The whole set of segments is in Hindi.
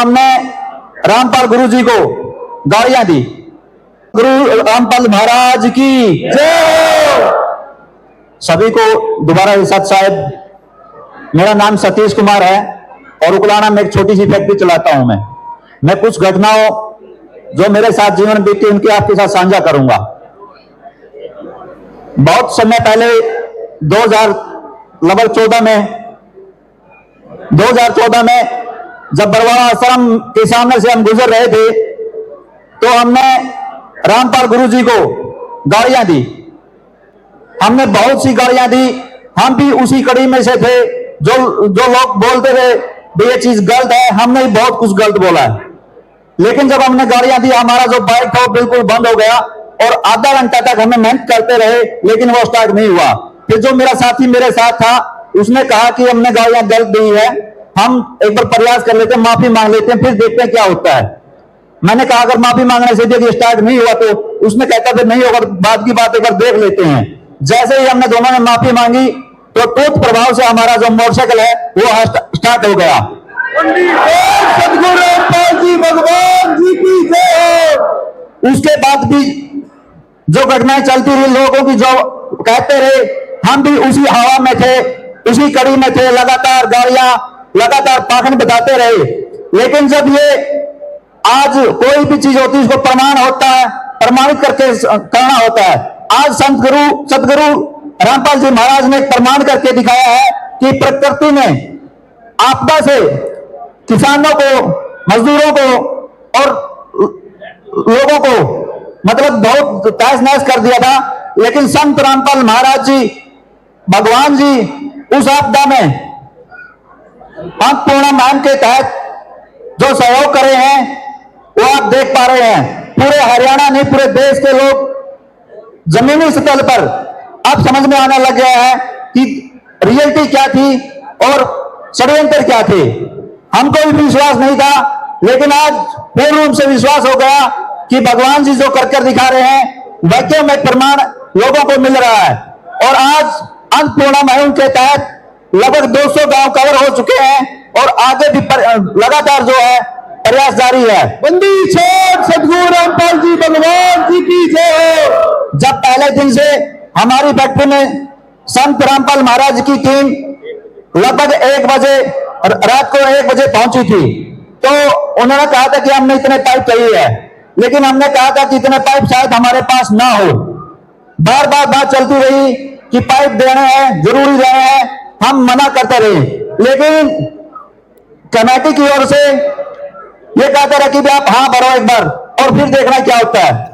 हमने रामपाल गुरु जी को गाड़ियां दी। गुरु रामपाल महाराज की जय। सभी को दोबारा सत साहेब। मेरा नाम सतीश कुमार है और उकलाना में एक छोटी सी फैक्ट्री चलाता हूं। मैं कुछ घटनाओं जो मेरे साथ जीवन बीती उनकी आपके साथ साझा करूंगा। बहुत समय पहले 2014 में जब बरवाड़ा आश्रम के सामने से हम गुजर रहे थे तो हमने रामपाल गुरु जी को गाड़ियां दी। हमने बहुत सी गाड़ियां दी। हम भी उसी कड़ी में से थे जो लोग बोलते थे भाई ये चीज गलत है। हमने भी बहुत कुछ गलत बोला है, लेकिन जब हमने गाड़ियां दी हमारा जो बाइक था वो बिल्कुल बंद हो गया और आधा घंटा तक हमें मेहनत करते रहे लेकिन वो स्टार्ट नहीं हुआ। फिर जो मेरा साथी मेरे साथ था उसने कहा कि हमने गाड़ियां गलत दी है, हम एक बार प्रयास कर लेते हैं, माफी मांग लेते हैं, फिर देखते हैं क्या होता है। मैंने कहा अगर माफी मांगने से यदि स्टार्ट नहीं हुआ तो उसने कहता फिर नहीं होगा, बाद की बात एक बार देख लेते हैं। जैसे ही हमने दोनों ने माफी मांगी तो तुरंत प्रभाव से हमारा जो मोटरसाइकिल है वो स्टार्ट हो गया। सदगुरु रामपाल जी भगवान जी की जय। उसके बाद भी जो घटनाएं चलती रही, लोगों की जो कहते रहे, हम भी उसी हवा में थे, उसी कड़ी में थे, लगातार गाड़ियां लगातार पाखंड बताते रहे। लेकिन जब ये आज कोई भी चीज होती है उसको प्रमाण होता है, प्रमाणित करके करना होता है। आज सतगुरु रामपाल जी महाराज ने प्रमाण करके दिखाया है कि प्रकृति ने आपदा से किसानों को, मजदूरों को और लोगों को मतलब बहुत तहस नहस कर दिया था। लेकिन संत रामपाल महाराज जी भगवान जी उस आपदा में अंतपूर्णा मुहिम के तहत जो सहयोग करे हैं वो आप देख पा रहे हैं। पूरे हरियाणा नहीं पूरे देश के लोग जमीनी सतह पर अब समझ में आने लग गया है कि रियलिटी क्या थी और षड्यंत्र क्या थे। हमको भी विश्वास नहीं था, लेकिन आज पूर्ण रूप से विश्वास हो गया कि भगवान जी जो कर दिखा रहे हैं वाक्यों में प्रमाण लोगों को मिल रहा है। और आज अन्नपूर्णा मुहिम के तहत लगभग 200 गांव कवर हो चुके हैं और आगे भी लगातार जो है प्रयास जारी है। बंदी छोड़ सदगुरु रामपाल जी भगवान जी की जय। जब पहले दिन से हमारी फैक्ट्री में संत रामपाल महाराज की टीम लगभग 1 बजे रात को 1 बजे पहुंची थी तो उन्होंने कहा था कि हमने इतने पाइप चाहिए है, लेकिन हमने कहा था कि इतने पाइप शायद हमारे पास ना हो। बार बार बात चलती रही कि पाइप देने हैं, जरूरी देने हैं, हम मना करते रहे। लेकिन कमेटी की ओर से ये कहते रहे कि आप हाँ भरो एक बार और फिर देखना क्या होता है।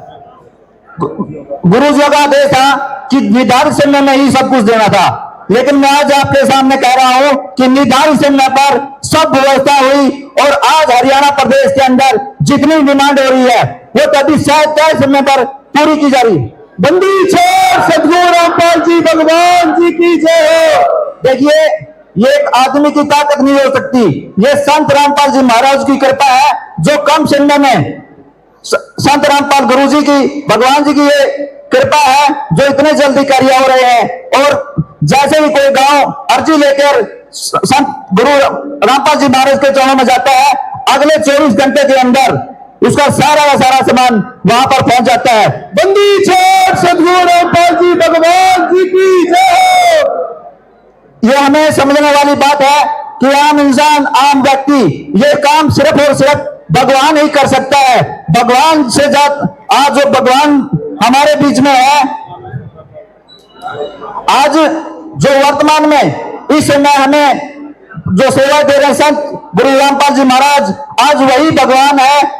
गुरु जी का आदेश था कि निर्धारित समय में ही सब कुछ देना था, लेकिन मैं आज आपके सामने कह रहा हूं कि निर्धारित समय पर सब व्यवस्था हुई और आज हरियाणा प्रदेश के अंदर जितनी डिमांड हो रही है वो तभी तय समय पर पूरी की जा रही। बंदी छोड़ सदगुरु रामपाल जी भगवान जी की जय। देखिए ये एक आदमी की ताकत नहीं हो सकती, ये संत रामपाल जी महाराज की कृपा है जो कम समय में संत रामपाल गुरु जी की भगवान जी की ये कृपा है जो इतने जल्दी कार्य हो रहे हैं। और जैसे ही कोई गांव अर्जी लेकर संत गुरु रामपाल जी महाराज के चरणों में जाता है, अगले 24 घंटे के अंदर उसका सारा का सारा सामान वहां पर पहुंच जाता है। बंदी छोड़ सदगुरु रामपाल जी भगवान जी की जय। ये हमें समझने वाली बात है कि आम इंसान, आम व्यक्ति ये काम सिर्फ और सिर्फ भगवान ही कर सकता है। भगवान से आज जो भगवान हमारे बीच में है, आज जो वर्तमान में इस समय हमें जो सेवा दे रहे हैं संत गुरु रामपाल जी महाराज, आज वही भगवान है।